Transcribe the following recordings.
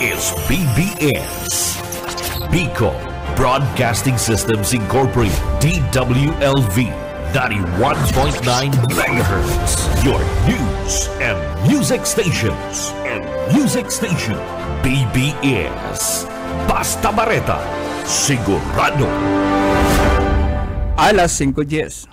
is BBS, Bicol Broadcasting Systems Incorporated, DWLV, 91.9 MHz, your news and music stations. BBS, Basta Bareta, sigurado. Alas 5:10.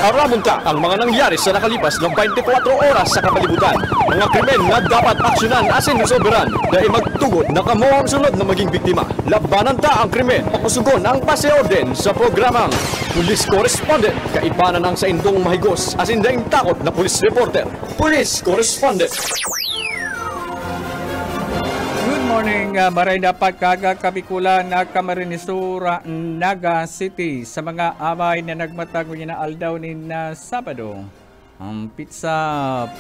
Arabon ka ang mga nangyari sa nakalipas ng 24 oras sa kapalibutan. Mga krimen na dapat aksyonan asin resolveran dahil magtugod na kamo ang sunod na maging biktima. Labanan ta ang krimen, pakusugon ang paseorden sa programang Police Correspondent. Kaibanan ang sa indong mahigos asin daing takot na police reporter. Police Correspondent. Good morning, maray dapat kagakabikulan na Camarinesura, Naga City sa mga amay na nagmatago niya na aldaw ni na Sabado. Ang pizza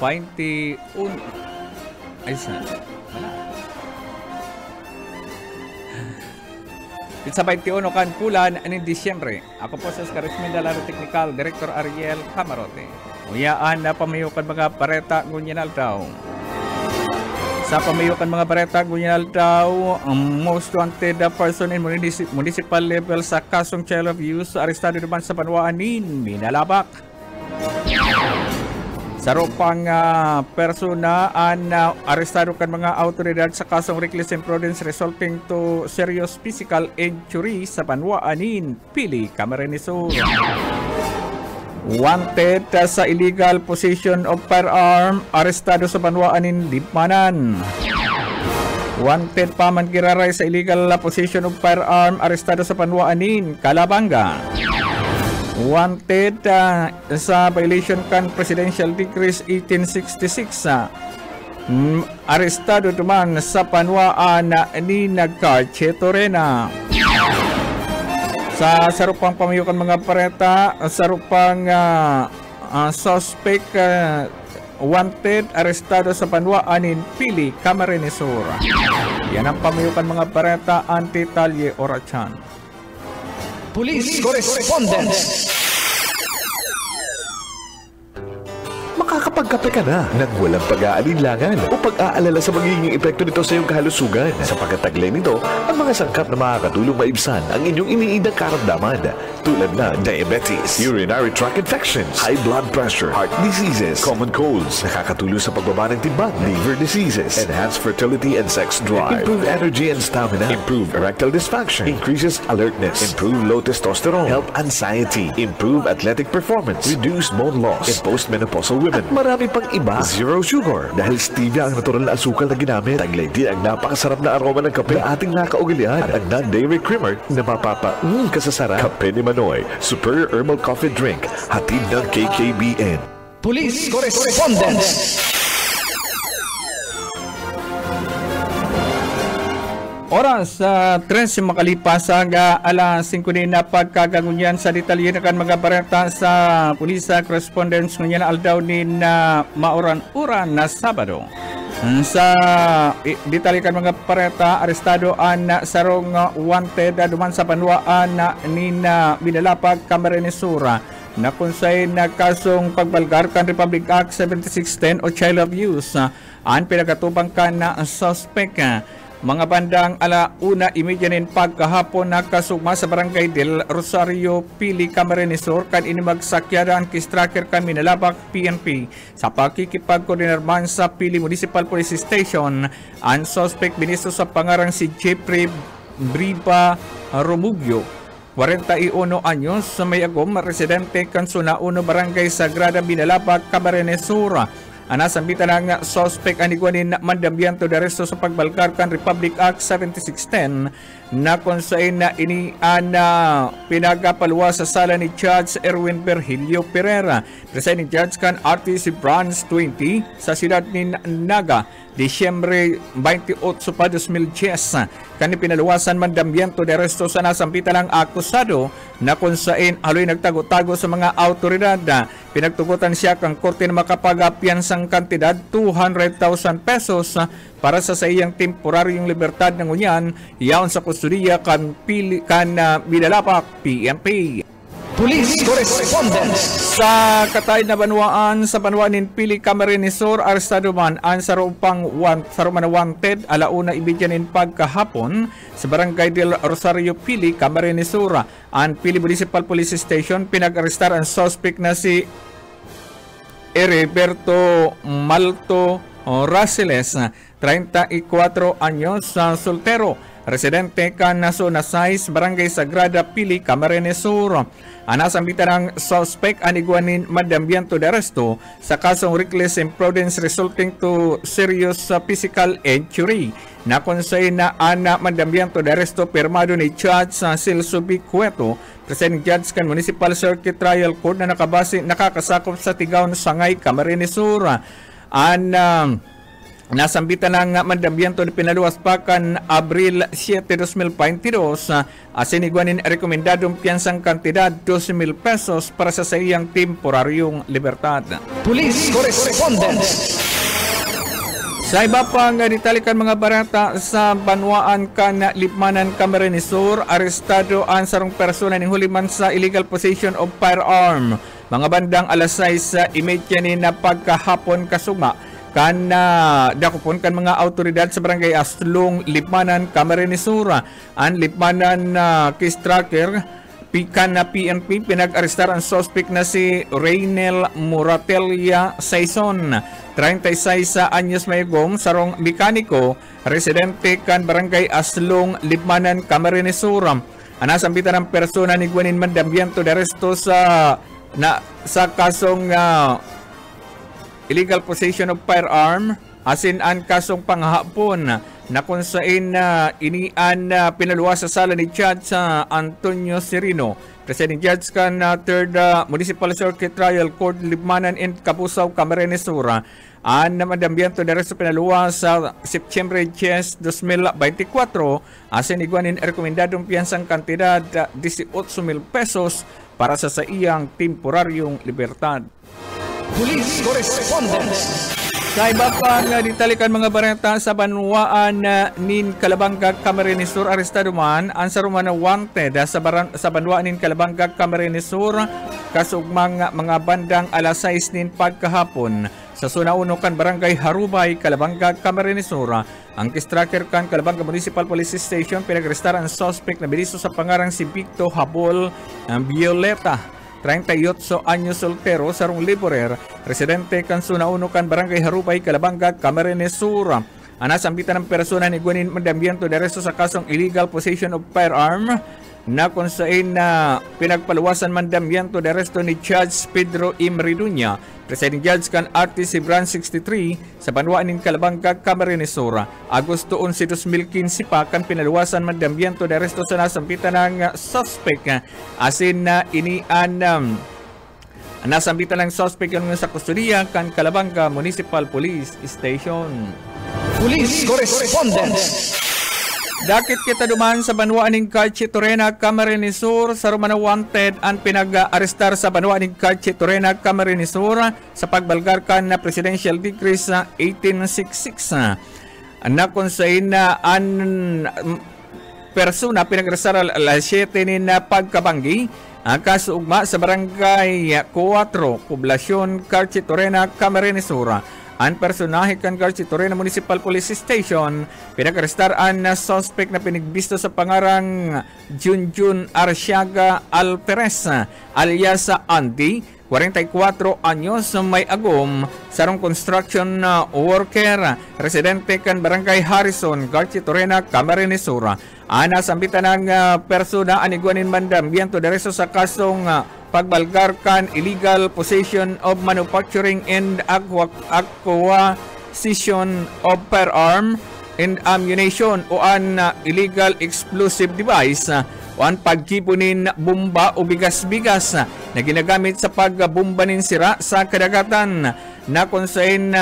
21 ay saan? Pizza 21 kan pulan ni Disyembre. Ako po sa Karisminda Laro Technical Director Ariel Camarote. Uyaan na pamayukan mga pareta ngunyan aldaw. Sa pamayukan mga bareta, gunyal daw ang most wanted person in municipal level sa kasong child abuse, arestado naman sa Banwaanin, Minalabak. Sa ropang persona, arestado kan mga autoridad sa kasong reckless imprudence resulting to serious physical injury sa Banwaanin, Pili, Camarines Sur. Wanted sa illegal possession of firearm, arestado sa Banwaanin, Lipanan. Wanted pa man giraray sa illegal possession of firearm, arestado sa Banwaanin, Calabanga. Wanted sa violation kan Presidential Decree 1866, arestado naman sa Banwaan ni Nagcarche Torena. Sa sarupang pamayukan mga pareta, sarupang suspect wanted, arestado sa Banwaanin, Pili, Camarines Sur. Yan ang pamayukan mga pareta, Antitalye Orachan. Police Correspondent. Makakapagkape ka na nang walang pag-aalinlangan o pag-aalala sa magiging epekto nito sa iyong kahalusugan. Sapagkat taglay nito ang mga sangkap na makakatulong maibsan ang inyong iniidang karamdaman tulad na diabetes, urinary tract infections, high blood pressure, heart diseases, common colds, nakakatulong sa pagbaba ng timbang, liver diseases, enhance fertility and sex drive, improve energy and stamina, improve erectile dysfunction, increases alertness, improve low testosterone, help anxiety, improve athletic performance, reduce bone loss in postmenopausal women, at marami pang iba. Zero sugar dahil stevia ang natural na asukal na ginamit. Taglay din ang napakasarap na aroma ng kape na ating nakaugalian at ang non-dairy creamer na kasasarap. Kape ni Manoy, Superior Herbal Coffee Drink, hatid ng KKBN. Police Correspondent. Oras sa 13 makalipas hanggang alas 5 din na pagkagangunyan sa detalye na kan mga bareta sa Pulisa Correspondence ngunyan aldaw ni na mauran-uran na Sabado. Sa detalye kan mga bareta, arestado ang sarong wanted duman sa Banwaan ni na Binalapag, Camarines Sur na kunsay na kasong pagbalgar kan Republic Act 7610 o child abuse ang pinagkatubang kan na suspect. Mga bandang alauna imedyanin pagkahapon na kasugma sa Barangay del Rosario, Pili, Camarines Sur kan inimagsakyadan kistraker kan Minalabak PNP sa pakikipagkoordinarman sa Pili Municipal Police Station. Ang suspect binisto sa pangarang si Jeffrey Briba Romugio, 41 anyos, sa may agom, residente kan Suna 1 Barangay Sagrada, Minalabak, Camarines Sur. Anasambitan ang suspect aniguanin mandambianto de resto sa pagbalkar kan Republic Act 7610 na konsain na pinagapalwa sa sala ni Judge Erwin Virgilio Pereira, presiding judge kan RTC Branch 20 sa siyudad ni Naga, Disyembre 28 pa 2010. Kani pinaluwasan mandambianto de resto sa nasambitan ang akusado na konsain aloy nagtago-tago sa mga autoridad. Pinagtugutan siya kang korte na makapag-apiansang kantidad 200,000 pesos para sa iyang temporaryong libertad ng unyan yaon sa kustudiya kan Binalapak PNP. Police Correspondence. Sa katay na banwaan sa banwaan Pili Camarines Sur, arestado man ang sarupang wanted alauna ibigyanin pagkahapon sa Barangay del Rosario Pili, Camarines Sur. Ang Pili Municipal Police Station pinag-arestar ang suspect na si Heriberto Malto Raceles, 34 anyos, soltero, residente ka na zona 6, Barangay Sagrada Pili, Camarines Sur. Anasambitan ng suspect aniguanin madambiento de arresto sa kasong reckless imprudence resulting to serious physical injury. Nakonsay na ana madambiento de arresto pirmado ni Judge Celso B. Cueto, Presiding Judge kan Municipal Circuit Trial Court na nakakasakop sa Tigaon, Sangay, Camarines Sur. Nasambitan ng mandambiento ni pinaluwas pa kan Abril 7, 2022 asiniguanin rekomendadong piyansang kantidad 12,000 pesos para sa iyang temporaryong libertad. Police Correspondence. Sa iba pang ditalikan mga barata sa banwaan kan Lipmanan, Camarines Sur, arestado ang sarong persona ni huliman sa illegal possession of firearm. Mga bandang alas 6 imedya ni na pagkahapon kasuma kan dakupon kan mga autoridad sa Barangay Aslong, Lipmanan, Camarines Sur. Ang Lipmanan case tracker kan na PNP pinag-arestar ang suspect na si Reynel Moratelia Saison, 36 anyos mayagom, sarong mekaniko, residente kan Barangay Aslong, Lipmanan, Camarines Sur. Anasambitan ng persona ni Gwanin mandambiento de arresto sa kasong illegal possession of firearm, asin ang kasong panghapon na kung saan inian pinaluwas sa sala ni Judge Antonio Serino, Presiding Judge kan 3rd Municipal Circuit Trial Court, Lipmanan and Kapusaw, Camarines Sur. Ang madambiento de arresto pinaluwas sa September 10, 2024, asin iguanin rekomendadong piyansang kantidad 18,000 pesos para sa iyang temporaryong libertad. Police Correspondence. Sa iba pang ditalikan mga bareta sa banwaan nin Calabanga, Camarines Sur, arestado man ang sarumana wanted sa banwaan nin Calabanga, Camarines Sur kasugmang mga bandang alas 6 nin pagkahapon sa Zona 1 kan Barangay Harubay, Calabanga, Camarines Sur. Ang kistracker kan Calabanga Municipal Police Station pinag-arestar ang suspect na biliso sa pangarang si Victo Habol Violeta, 38 anyos, soltero, sarong laborer, residente kan Zona 1 kan Barangay Harubay, Calabanga, Camarines Sur. Anasambitan ng persona ni Gwanin mandambiento de arresto sa kasong illegal possession of firearm na kung saan pinagpaluwasan mandambiento de arresto ni Judge Pedro Imridunya, Presiding Judge kan Artis Branch 63 sa banwaan ng Calabanga, Camarines Sur. Agosto 11, 2015 pa kan pinaluwasan mandambiento de arresto sa nasambitan ng suspect asin nasambitan ng suspect yung sa kustudiya kan Calabanga Municipal Police Station. Police Correspondence. Dakit kita duman sa banwaan ng Cache Torena, Camarines Sur, sa Romana wanted ang pinag-arestar sa banwaan ng Cache Torena, Camarines Sur sa pagbalgarkan na Presidential Decree sa 1866 na kung saan ang persona pinag-arestar alas 7 ni na pagkabanggi ang kasuugma sa Barangay 4, Poblasyon, Cache Torena, Camarines Sur. Ang personahe kan Cache Torena Municipal Police Station pinag-arestar ang suspect na pinigbisto sa pangarang Junjun Arsiaga Alperes alias Andy, 44 anyos, may agom, sarong construction worker, residente kan Barangay Harrison, Cache Torena, Camarines Sur. Nasambitan ng persona aniguanin mandambiento de arresto sa kasong pagbalgarkan illegal possession of manufacturing and acquisition of firearm and ammunition o an illegal explosive device o ang pagkipunin bomba o bigas-bigas na ginagamit sa pagbombanin sira sa kadagatan na kung saan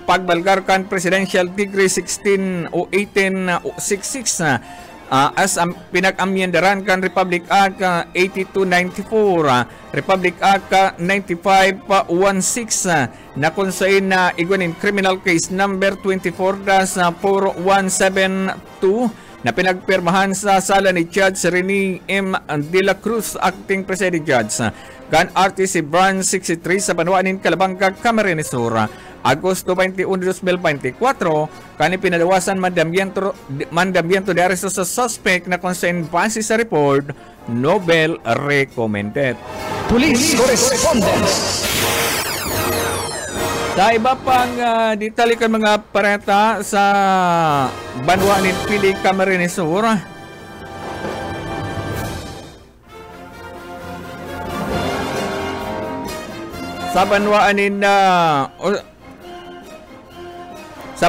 pagbalgarkan Presidential Decree 16 o 1866 as pinag-amyendaran kan Republic Act 8294, Republic Act 9516 na kung saan igwanin criminal case number 24-4172 na pinagpirmahan sa sala ni Judge Rene M. De La Cruz, acting presiding judge. Kan RTC Branch 63 sa Banwanin, Calabanga, Camarines Sur. Agosto 21, 2024, kani pinalawasan mandamiento de aresto sa suspect na concern base sa report, Nobel recommended. Police Correspondence. Sa iba pang ditalikan mga pareta sa Banwanin, Pili, Camarines Sur. Sa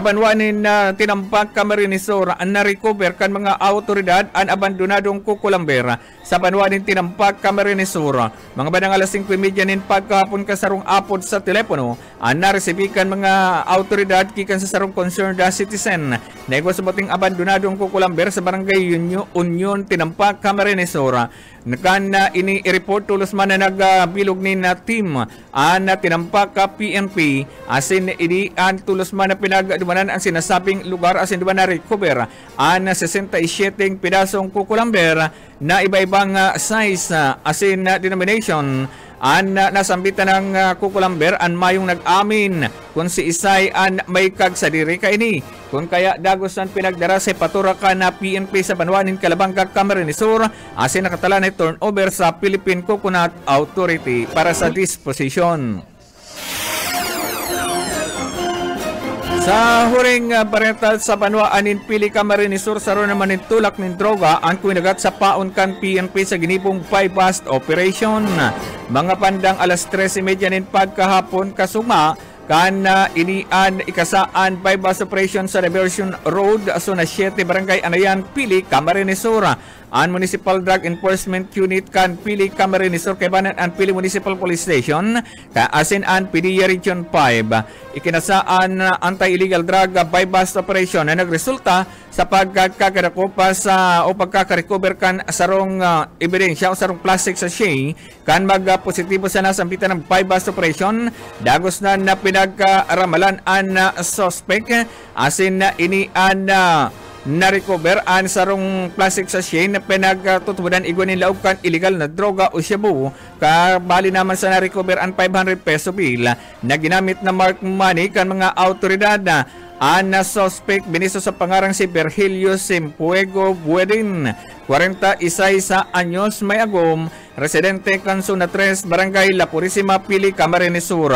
Banwanin na tinampak Camarines Sur, na-recover kan mga autoridad ang abandonadong kukulambera. Sa Banwanin tinampak Camarines Sur, mga bandang alas 5:30 nin pagkahapon kasarong apod sa telepono, ang naresibikan mga autoridad kikan sa sarong concerned citizen. Nego sa bating abandonadong kukulambera sa barangay Union tinampak Camarines Sur. Nakan ini i-report tulos man na nagbilog ni na team an tinampak ka PNP asin ini an tulos man na pinagdumanan ang sinasabing lugar asin duman na recover an 67 pidasong kukulamber na iba-ibang size asin denomination. An nasambitan ng kukulamber an mayong nag-amin kung si Isay an may kagsadiri ka ini. Kung kaya dagosan pinagdara sa patura ka na PNP sa Banwanin, Calabanga, Camarines Sur asin nakatala na turnover sa Philippine Coconut Authority para sa disposition. Sa huring bareta sa Banwaanin, Pili, Camarines Sur, saro naman ng tulak ng droga ang kuminagat sa paon kan PNP sa ginibong bypass operation. Mga pandang alas 13:30 nin pagkahapon kasuma kan inian ikasaan bypass operation sa Diversion Road, Zona 7, Barangay Anayan, Pili, Camarines Sur. Ang Municipal Drug Enforcement Unit kan Pili, Camarines Sur, Kebanan ang Pili Municipal Police Station, kaasin ang PDEA Region 5. Ikinasaan anti-illegal drug bypass operation na nagresulta sa pagkakarecover sa o pagkakarecover kan sarong ebidensya o sarong plastic sachet kan magpositibo sa nasambitan ng bypass operation. Dagos na pinagkaramalan ang suspect asin na ini an na-recover ang sarong plastic sachet na pinagtutubudan igwanin laog kan illegal na droga o shabu. Kabali naman sa na-recover ang 500 peso bill na ginamit na mark money kan mga autoridad. Ang suspect biniso sa pangarang si Virgilio Simpuego Buedin, 41 anyos, may agom, residente kan Zona 3, Barangay La Purisima, Pili, Camarines Sur.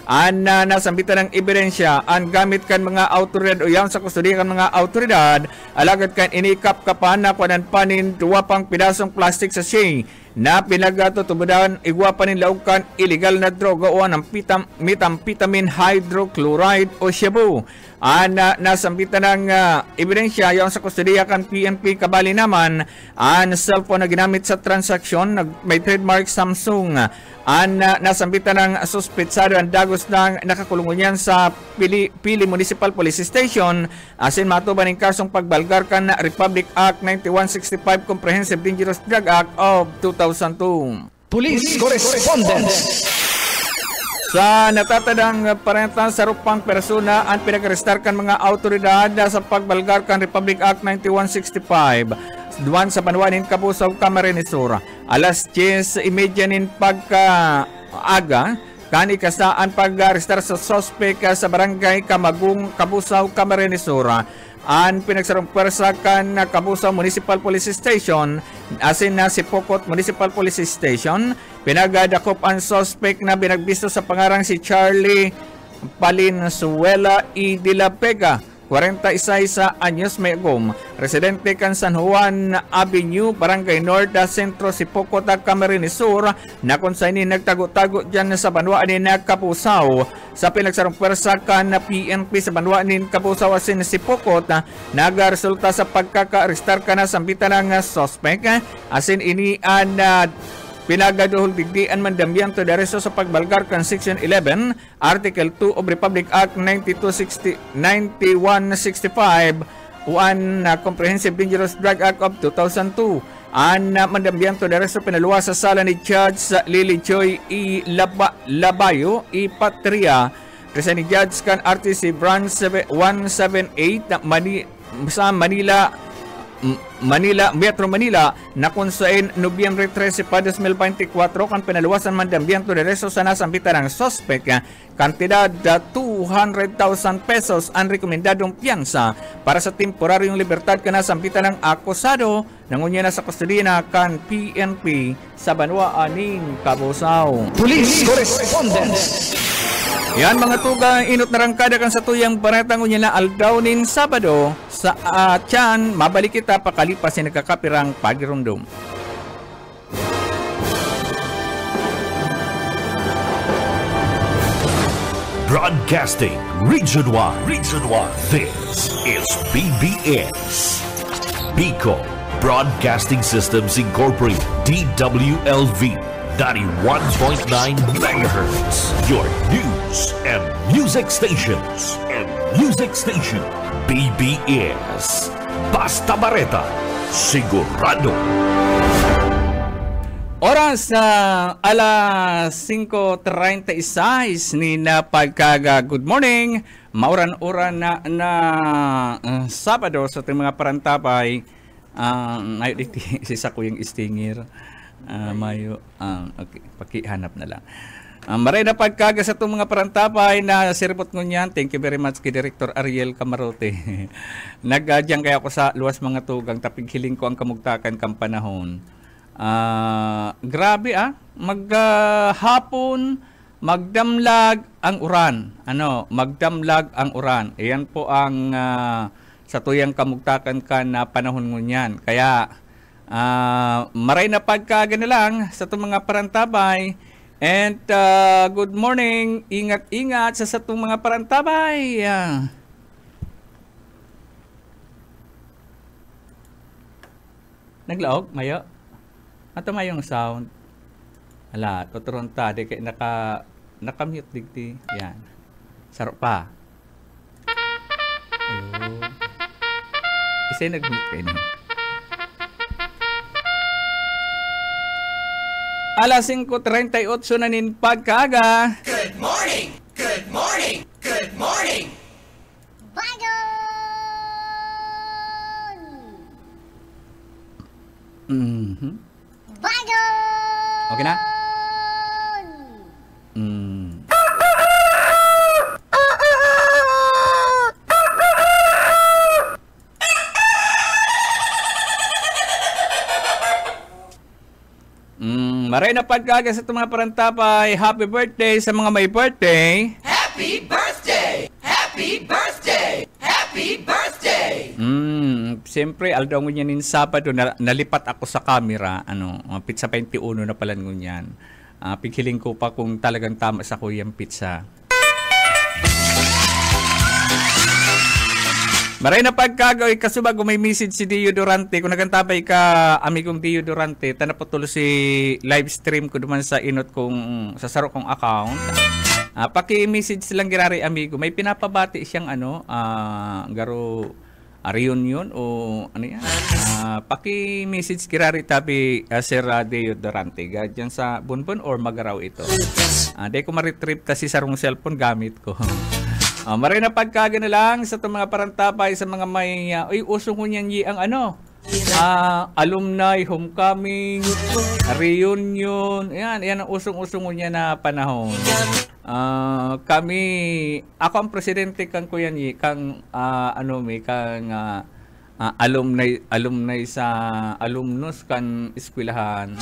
Ang nasambitan ng ebidensya ang gamit kan mga autoridad o yan sa kustudiya kan mga autoridad, alagad kan inikap kapan na kwanan panin duwa pang pidasong plastic sachet na pinagtutubudan igwa pa nin laog kan illegal na droga o ng methamphetamine hydrochloride o shabu. Ang nasambitan ng ebidensya yung sa kustudiya kan PNP, kabali naman ang cellphone na ginamit sa transaksyon may trademark Samsung. Ang nasambitan ng suspetsado ang dagos ng nakakulungan yan sa Pili Municipal Police Station asin matuban ng kasong pagbalgar kan Republic Act 9165 Comprehensive Dangerous Drug Act of 2002. Police Correspondence. Sa natatadang parenta sa rupang persona ang pinag-arestar kan mga autoridad sa pagbalgar kan Republic Act 9165 duwan sa Banwanin, Kabusaw, Camarines Sur. Alas 10:30 nin pagkaaga kan ikasaan pag-arestar sa suspect sa Barangay Kamagong, Kabusaw, Camarines Sur. Ang pinagsarong pwersa kan Kabusaw Municipal Police Station asin na si Pokot Municipal Police Station, pinagadakop ang suspect na binagbisto sa pangarang si Charlie Palinsuela E. De La Vega, 41 anyos, may agom, residente kan San Juan Avenue, Barangay North, Sentro, Sipokot, Camarines Sur, na kung saan nagtago-tago dyan sa Banwaanin na Kapusaw. Sa pinagsarong pwersa kan na PNP sa Banwaanin, Kapusaw asin Sipokot, nagaresulta sa pagkaka-arestar ka na sambitan ng suspect asin ini pinagaduhol digdian mandambiento de aresto sa pagbalgar kan Section 11, Article 2 of Republic Act 9165 uan Comprehensive Dangerous Drug Act of 2002. Ang mandambiento de aresto pinaluwa sa sala ni Judge Lily Joy E. Labayo E. Patria, presiding judge kan RTC Branch 178 sa Manila Manila, Metro Manila na kung saan Nobyembre 13 pa 2024 kan pinaluwasan man dambiento de reso sa nasambitan ng suspect kantidad 200,000 pesos ang rekomendadong piyansa para sa temporaryong libertad ka nasambitan ng akusado nangunya na sa kustodiya kan PNP sa Banwa Aning Cabusao. Police Correspondence. Yan mga tugang inot na rangkada kan sa tuyang baretang unya na aldawnin Sabado sa tiyan mabalik kita pakalipas yung nagkakapirang pagirundom. Broadcasting Region 1. Region 1. This is BBS. Bicol Broadcasting Systems Incorporated. DWLV. 91.9 megahertz. Your news and music stations. BBS. Basta Bareta. Sigurado. Oras na alas 5:36 ni na pagkaga good morning. Mauran-uran na Sabado sa ating mga parantapay. Ay sisa ko yung istingir. Mayo okay, pakihanap na lang. Maray na pagkaga sa itong mga parantapay na sirpot ngunyan. Thank you very much kay Director Ariel Camarote. Nagdyan kaya ako sa luwas mga tugang tapighiling ko ang kamugtakan kang panahon. Grabe maghapon magdamlag ang uran. Magdamlag ang uran. Ayan po ang sa tuyang kamugtakan ka na panahon ngunyan. Kaya maray na pagkaga na lang sa itong mga parantabay. And good morning, ingat-ingat sa itong mga parantabay. Naglaog, Mayo? Ato mayong sound. Ala, tuturon ta. Di kaya naka-mute digdi. Yan. Sarap pa. Ayun. Isa'y nag-mute kayo na. Alas 5:38 na nin pagkaaga. Good morning! Good morning! Good morning! Bagon! Bagon! Okay na? Maray na pagkaga sa itong mga parantapay. Happy birthday sa mga may birthday. Happy birthday! Happy birthday! Happy birthday! Siyempre, aldaw ngunyan nin Sabado, nalipat ako sa camera. Pizza 21 na pala ngunyan. Pighiling ko pa kung talagang tama sa kuyang pizza. Maray na pagkagawin kasubag kung may message si Dio Durante. Kung nagantapay ka, amigong Dio Durante, tanapotulo si live stream ko duman sa inot kong sa saro kong account. Paki-message silang girari amigo. May pinapabati siyang garo reunion o ano yan. Paki-message girari tabi Sir Dio Durante. Diyan sa Bunbun or Magaraw ito. Di ko ma-retrieve ta si sarong cellphone gamit ko. Maray na pagkaga na lang sa itong mga parantapay sa mga may usong ko niyan ang alumni, homecoming, reunion. Yan ang usong-usong ko niya na panahon. Ako ang presidente kang kuyan kang alumni sa alumnus kan eskwelahan.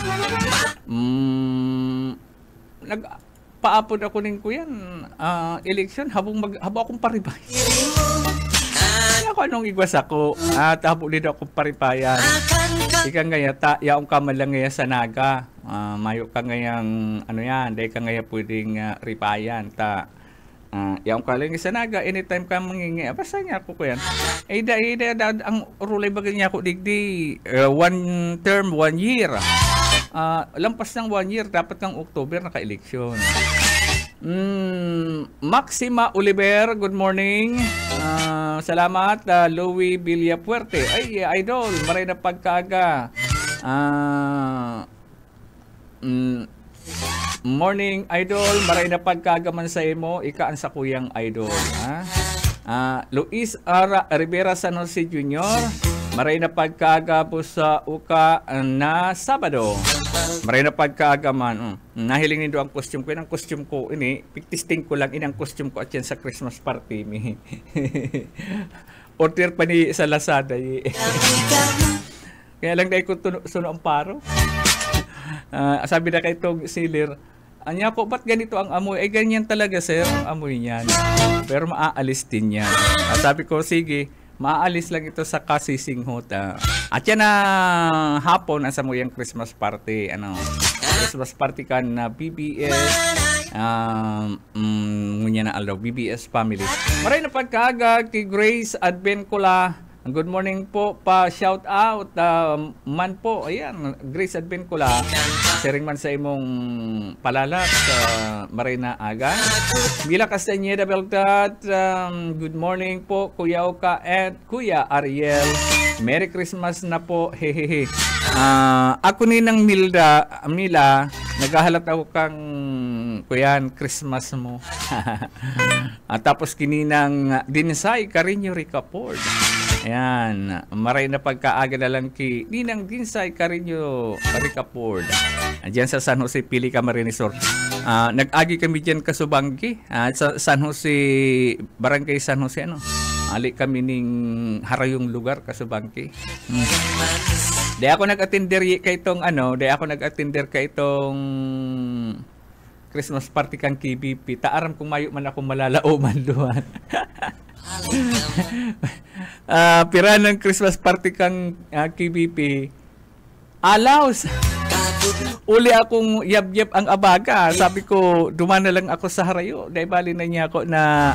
Paapod ako ning kuyan election habang akong paribay. Ako anong igwas ako at habang dito akong paribayan. Ika ngaya yaong ka man lang ngaya sa naga. Mayo ka ngayang dahil ka ngaya pwedeng ripayan yaong ka lang sa naga anytime ka mangingi. Basta niya ako kuyan. Ang rulay bagay niya ako digdi 1 term 1 year. Lampas ng 1 year, dapat kang October naka-eleksyon. Maxima Oliver, good morning. Salamat. Louie Villapuerte. Ay, idol, maray na pagkaaga. Morning, idol. Maray na pagkaaga man sa imo. Ikaan sa kuyang idol. Luis R. Rivera San Jose Jr. Maray na pagkaaga po sa uka na Sabado. Maray na pagkaaga man. Nahiling nindo ang costume ko. Ang costume ko, ini, pigtisting ko lang ang costume ko at yan sa Christmas party. Order pa ni sa Lazada. Kaya lang dahil ko suno ang paro. Sabi na kay Tog Silir, anya po, ba't ganito ang amoy? Ay, ganyan talaga, sir, ang amoy niyan. Pero maaalis din yan. Sabi ko, sige, maaalis lang ito sa kasisinghot. At yan na hapon, asa mo yung Christmas party. Christmas party ka na BBS. Ngunya na alaw, BBS family. Maray na pagkaaga kay Grace Advencula. Good morning po, pa shout out man po, ayan, Grace Advencula, sharing man sa imong palalat sa Marina Aga. Mila Castañeda Beltat, good morning po, Kuya Oka at Kuya Ariel. Merry Christmas na po, hehehe. Ako ni ng Mila, naghahalat ako kang kuyan, Christmas mo. Tapos kininang Dinsay Carino Ricapord. Ayan, maray na pagkaaga na lang ki Ninang Dinsay Carino Ricapord. Diyan sa San Jose, Pili Camarinesor. Nag-agi kami diyan Kasubanggi, sa San Jose, Barangay San Jose, ali kami ning harayong lugar, Kasubanggi. Di ako nag-attender kay itong Christmas party kang KBP. Taaram kung mayo man ako malalauman doon. Pira ng Christmas party kang KBP. Alaws. Uli akong yab-yab ang abaga. Sabi ko, dumana lang ako sa harayo. Dahil bali na niya ako na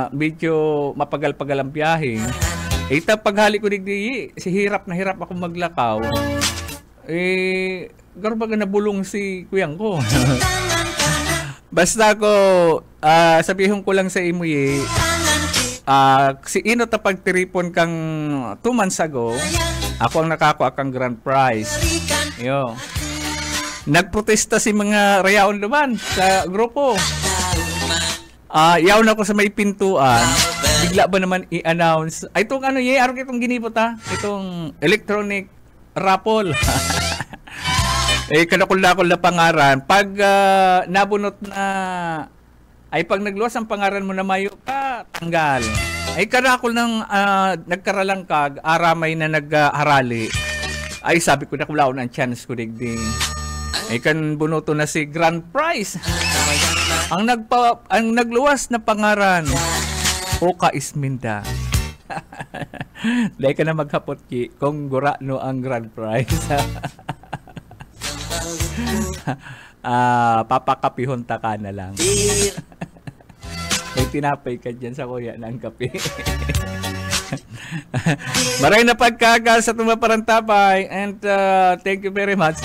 medyo mapagal-pagal ang biyahe. Ita paghali ko digdi, si hirap na hirap ako maglakaw. Garo baga nabulong si kuyang ko. Basta ko, sabihin ko lang sa imo si Ino tapag tiripon kang 2 months ago, ako ang nakakuha kang grand prize. Yo. Nagprotesta si mga rayaon naman sa grupo. Yaw na ako sa may pintuan. Bigla ba naman i-announce? Ay, itong araw itong ginipot itong electronic raffle. Kanakul-nakul na pangaran. Pag nabunot na, ay pag nagluwas ang pangaran mo na mayo ka, tanggal. Ay kanakul ng nagkaralangkag, aramay na nagharali. Ay sabi ko na kulaon ang chance ko digding. Ay kan bunoto na si grand prize. Ang nagluwas na pangaran, Oka Isminda. Dahil ka na maghapot kung gurano ang grand prize. Papakapihunta ka na lang. May tinapay ka dyan sa kuya ng kape. Maray na pagkaga sa tumaparantapay and thank you very much.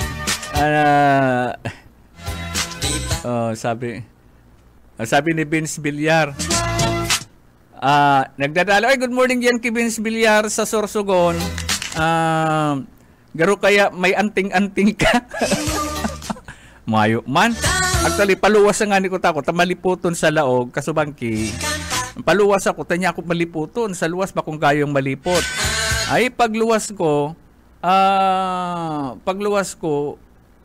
Sabi ni Vince Villar, nagdadalo, ay good morning yan kay Vince Villar sa Sorsogon. Garo kaya may anting-anting ka. Mayo man. Actually, paluwas nga ni ko tako, maliputon sa laog, Kasubangki. Paluwas ako, tanya ako maliputon. Sa luwas ba kung gayong malipot? Ay, pagluwas ko,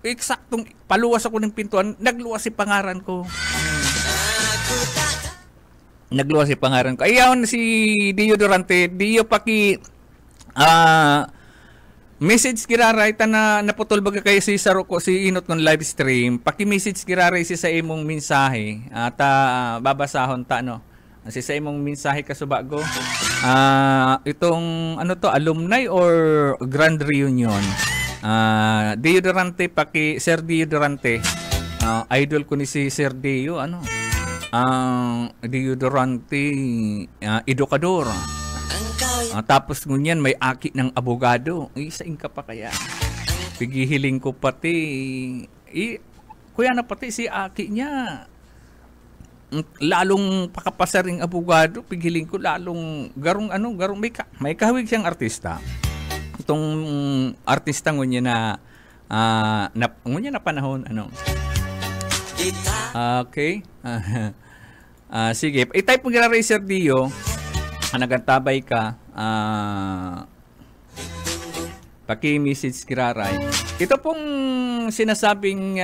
eksaktong paluwas ako ng pintuan, nagluwas si pangaran ko. Nagluwas si pangaran ko. Ayaw si Dio Durante, Dio paki message kiraray ta na naputol baga kayo si Saruko si Inot ng live stream. Paki-message kiraray si sa imong mensahe at babasahon ta si sa imong mensahe kasubago. Itong alumni or grand reunion. Dio Durante Sir Dio Durante. Idol ko ni si Sir Dio Dio Durante edukador. Tapos ngunyan may aki ng abogado. Isain ka pa kaya. Pigihiling ko pati. Kuya na pati si aki niya. Lalong pakapasaring abogado. Pigihiling ko lalong garong may kahawig siyang artista. Itong artista ngunyan na panahon okay. Sige. I-type mo gira Racer Dio. Nagantabay ka, Paki-message kiraray. Ito pong sinasabing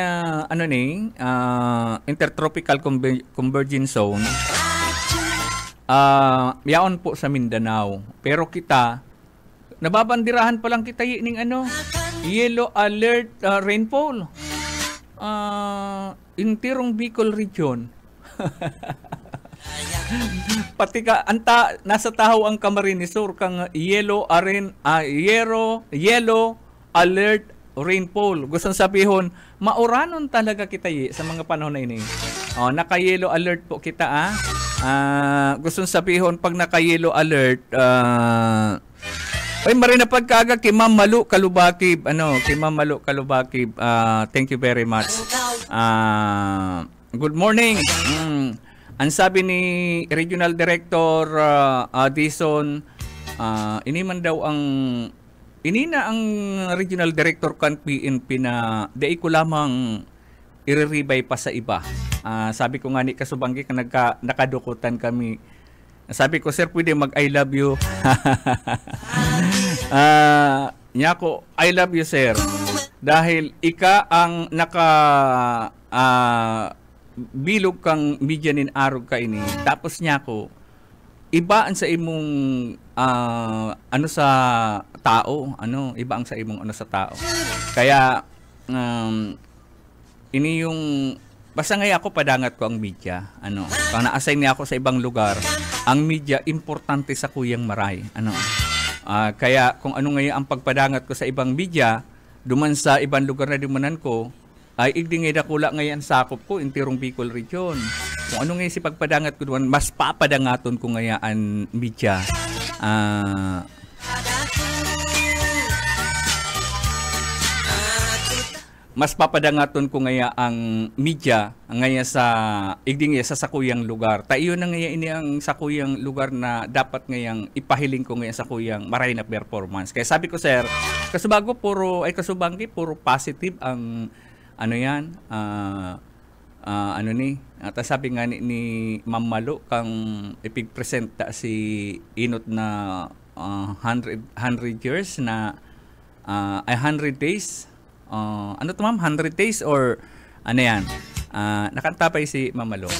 Intertropical Convergence Zone. Yaon po sa Mindanao. Pero kita, nababandirahan pa lang kita ning yellow alert rainfall. Intirong Bicol region. Pati ka nasa tahaw ang Camarines Sur kang yellow alert rainfall. Gustong sabihin, mauranon talaga kita sa mga panahon na ini. Naka-yellow alert po kita gustong sabihin pag naka-yellow alert ay marina pagkaga kay Ma'am Malu Kalubakib kay Ma'am Malu Kalubakib, thank you very much. Good morning. Ang sabi ni Regional Director Dison, iniman daw inina ang Regional Director kan PNP na dai ko lamang iriribay pa sa iba. Sabi ko nga ni Kasubanggi nakadukutan kami. Sabi ko, sir, pwede mag I love you. Niya ko, I love you, sir. Dahil ika ang bilog kang medyanin arog ka ini. Tapos niya ko, ibaan sa imong sa tao. Iba ang sa imong sa tao. Kaya, ini yung basta ngayon ako padangat ko ang media. Kung na-assign niya ako sa ibang lugar, ang media importante sa Kuyang Maray. Kaya kung ano ngayon ang pagpadangat ko sa ibang media, duman sa ibang lugar na dumanan ko, ay igdingay dakula ngayon sakop ko, intirong Bicol region. Kung ano ngayon si pagpadangat ko duman, mas papadangaton ko ngayon ang media. Mas papadangaton ko ngaya ang media ngaya sa igding sa sakuyang lugar. Tayo na ngaya ini ang sakuyang lugar na dapat ngayang ipahiling ko ngaya sa kuyang maray na performance. Kaya sabi ko, sir, kasubago kasubanggi puro positive ang at sabi nga ni Ma'am Malu kang ipig-present si Inot na 100 years na 100 days. 100 days or nakantapay si Mamalo.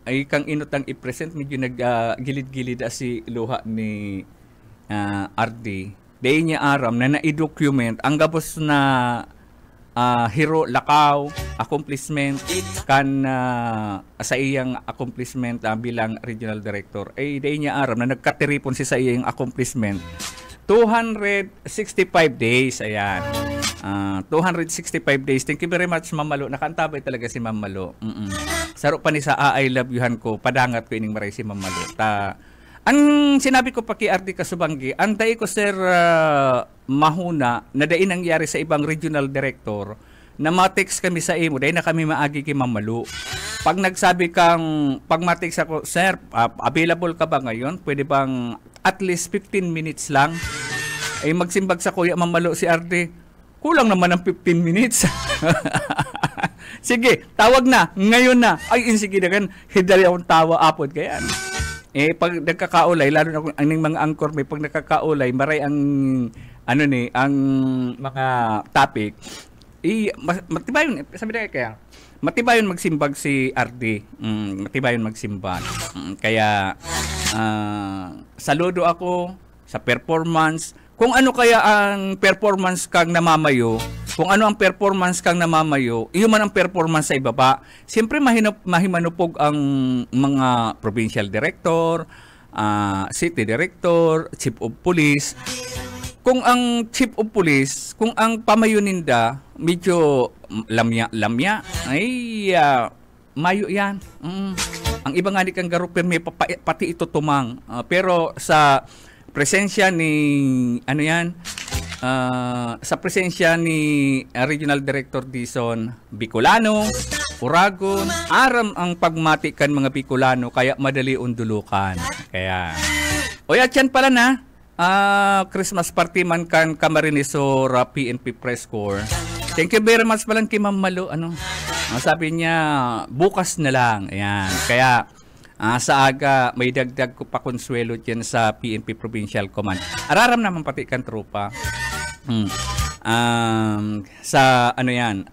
Ay kang Inot ang i-present, medyo nag-gilid-gilid si luha ni RD. Day niya aram na na-document ang gabos na hero lakaw accomplishment kan sa iyang accomplishment bilang regional director. Ay day niya aram na nagkatiripon si sa iyang accomplishment 265 days. Ayan. 265 days. Thank you very much, Ma'am Malu. Nakantabay talaga si Ma'am Malu. Saro pa ni sa I love youhan ko. Padangat ko ining maray si Ma'am Malu. Ang sinabi ko pa kay RD Kasubanggi, antay ko, sir, mahuna na dain nangyari sa ibang regional director na ma-text kami sa imo. Dahil na kami maagi kay Ma'am Malu. Pag nagsabi kang, pag ma-text ako, sir, available ka ba ngayon? Pwede bang at least 15 minutes lang? Ay magsimbag sa kuya Ma'am Malu si RD. Kulang naman ng 15 minutes. Sige, tawag na. Ngayon na. Ay, sige na kan. Hidali akong tawa apod. Kaya pag nagkakaulay, lalo na kung ang mga angkor may pag nagkakaulay, maray ang ang mga topic. Matibayon, sabi na kaya, matibayon magsimbag si RD. Matibayon magsimbag. Kaya, saludo ako sa performance. Kung ano kaya ang performance kang namamayo, kung ano ang performance kang namamayo, iyon man ang performance sa ibaba. Siyempre mahimanupog ang mga provincial director, city director, chief of police. Kung ang chief of police, kung ang pamayoninda medyo lamya, ay mayo yan. Ang iba nga di kang garuper may pati ito tumang. Pero sa presensya ni sa presensya ni Regional Director Dison Bicolano, Uragon, aram ang pagmati kan mga Bicolano kaya madali undulukan. Kaya at yan pala na Christmas party man kan Camarines Sur PNP Press Corps. Thank you very much pala kay Ma'am Malu. Sabi niya bukas na lang. Ayan. Kaya Sa aga, may dagdag ko pa konsuelo dyan sa PNP Provincial Command. Araram naman pati kan tropa. Sa ano yan,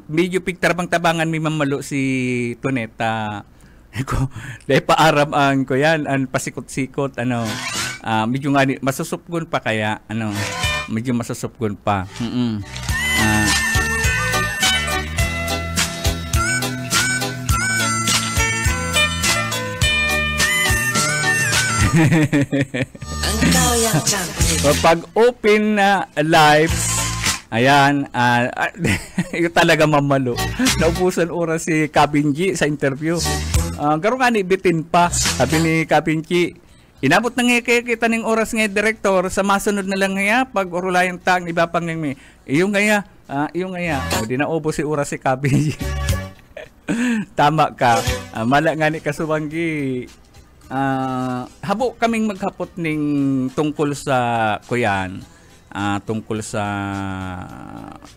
medyo pigtarabang tabangan may mamalo si Toneta. Dahil paaram ang ko yan, pasikot-sikot, medyo nga, masusupgon pa kaya, medyo masusupgon pa. Pag open na live, ayan, yung talaga mamalo. Naupusan oras si Kabinji sa interview. Garo nga ni bitin pa, sabi ni Kabinji, inabot na nga kita ng oras nga direktor, sa masunod na lang nga, pag urulayang tang, iba pang nga, iyong nga, di na ubo si oras si Kabinji. Tama ka, mala nga ni Kasubanggi, habo kaming maghapot ning tungkol sa kuyan, tungkol sa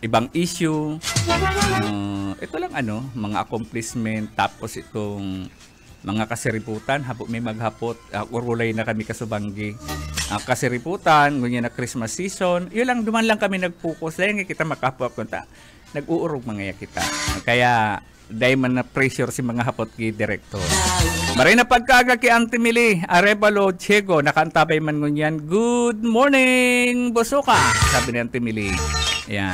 ibang issue, ito lang mga accomplishment, tapos itong mga kasiriputan, habo may maghapot, urulay na kami Kasubanggi, kasiriputan, ganyan na Christmas season, yun lang, duman lang kami nag-focus, dahil kita makapap kunta, nag-uurog mga kita, kaya dahil man na pressure si mga hapot ki director. Maray na pagkaga ki Auntie Mili, Arevalo Diego, nakantabay man ngunyan. Good morning, Bosoka, sabi ni Auntie Mili. Ayan.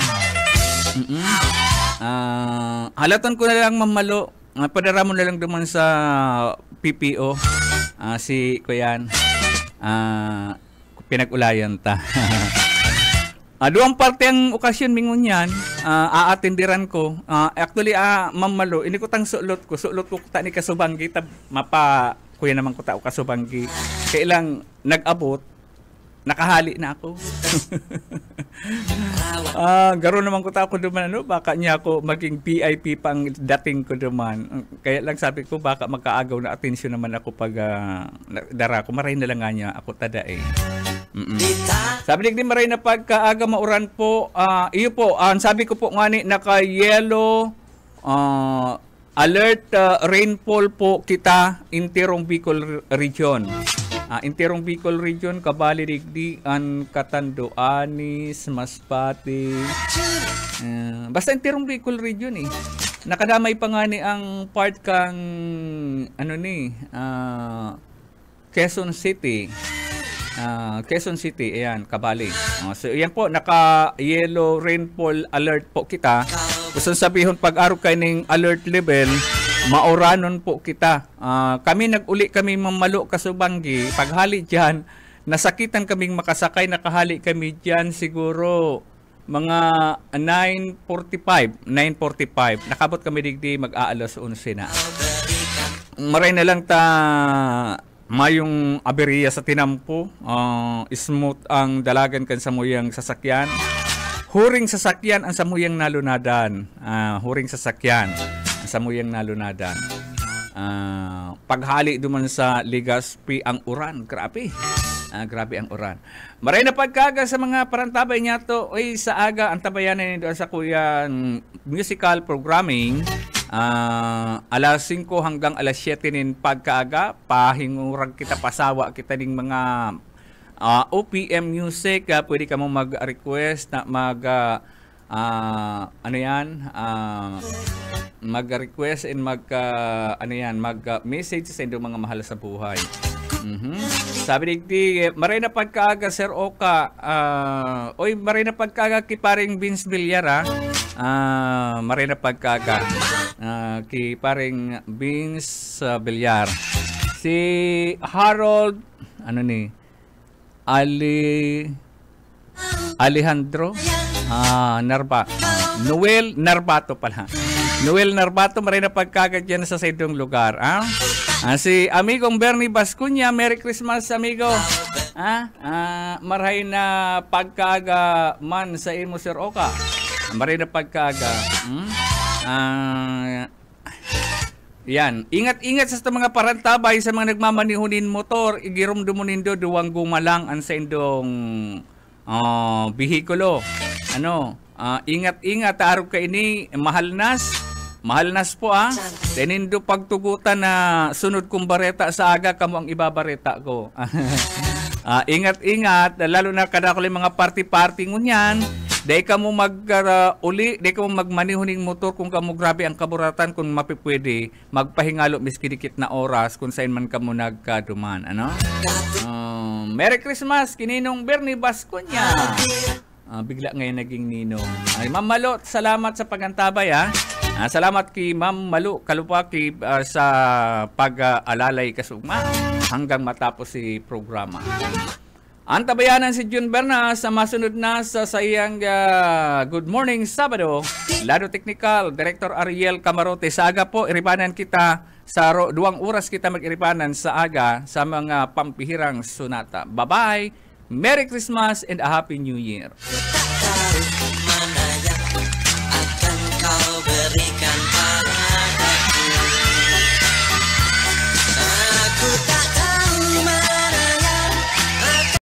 Halatan ko na lang mamalo. Padara mo na lang duman sa PPO. Si Kuyan. Pinag-ulayan ta. Duwang parte ang okasyon mingon yan, aatindiran ko. Actually, mamalo, ini ko tang sulot ko ta ni Kasubanggi, kuya naman ko ta o Kasubanggi. Kailang nag-abot, nakahali na ako. Garo naman ko ta ako duman, baka niya ako maging VIP pang dating ko duman. Kaya lang sabi ko, baka magkaagaw na atensyon naman ako pag dara ko. Maray na lang nga niya ako tada eh. Sabi ni maray na pagkaaga mauran po, iyo po, sabi ko po nga ni naka-yellow alert rainfall po kita Intirong Bicol Region. Intirong Bicol Region, Kabali, Digdian, Catanduanes, Masbate. Basta Intirong Bicol Region eh. Nakadamay pa nga ni ang part kang Quezon City. Quezon City, ayan, Kabali. So, ayan po, naka-yellow rainfall alert po kita. Gusto sabihin, pag-araw kayo ng alert level, mauranon po kita. Kami nag-uli kami mamalo Kasubanggi. Paghali dyan, nasakitan kaming makasakay, nakahali kami dyan siguro mga 9:45. Nakabot kami digdi, mag-aalas 11 na. Maray na lang mayong aberya sa tinampo, smooth ang dalagan kan samuyang sasakyan. Huring sasakyan ang samuyang nalunadan. Huring sasakyan ang samuyang nalunadan. Paghali duman sa Legazpi ang uran. Grabe. Grabe ang uran. Maray na pagkaga sa mga parantabay niya to. Sa aga ang tabayanan nito sa kuyang musical programming. Alas 5 hanggang alas 7 nin pagkaaga, pahingurag kita, pasawa kita ning mga OPM music. Pwede ka mo mag-request na mag-request and mag-message sa inyong mga mahal sa buhay. Sabi digdi, maray na pagkaaga Sir Oka, maray na pagkaaga ki paring Vince Villara, maray na pagkaaga ki paring Vince Villar. Si Harold Alejandro Noel Narbato pala. Noel Narbato, maray na pagkaaga dyan sa saydong lugar. Si amigong Bernie Bascuña, Merry Christmas amigo. Maray na pagkaaga man sa imo Sir Oka. Maray na pagkaaga. Yan. Ingat-ingat sa mga parantabay sa mga nagmamanihunin motor. Igirom dumunindo duwang gumalang ang sa indong bihikulo. Ingat-ingat. Araw ka ini, mahal nas. Mahal nas po Tenindo pagtugutan na sunod kong bareta sa aga, kamo ang ibabareta ko. Ingat-ingat, lalo na kada ko mga party-party ngunyan. Dahil ka mo uli, dahil ka mo magmanihuning motor kung kamo grabe ang kaburatan, kung mapipwede, magpahingalo miskidikit na oras kung saan man ka mo nagkaduman. Ano? Merry Christmas, kininong Bernie Basco niya. Bigla ngayon naging ninong. Ay, Ma'am Malo, salamat sa pagantabay salamat kay Ma'am Malu Kalupaki sa pag-alalay kasugma hanggang matapos si programa. Antabayanan si Jun Berna sa masunod na sa sayang Good Morning Sabado. Lado Technical, Director Ariel Camarote. Sa aga po, iripanan kita sa 2 oras kita mag-iripanan sa aga sa mga pampihirang sunata. Bye-bye! Merry Christmas and a Happy New Year!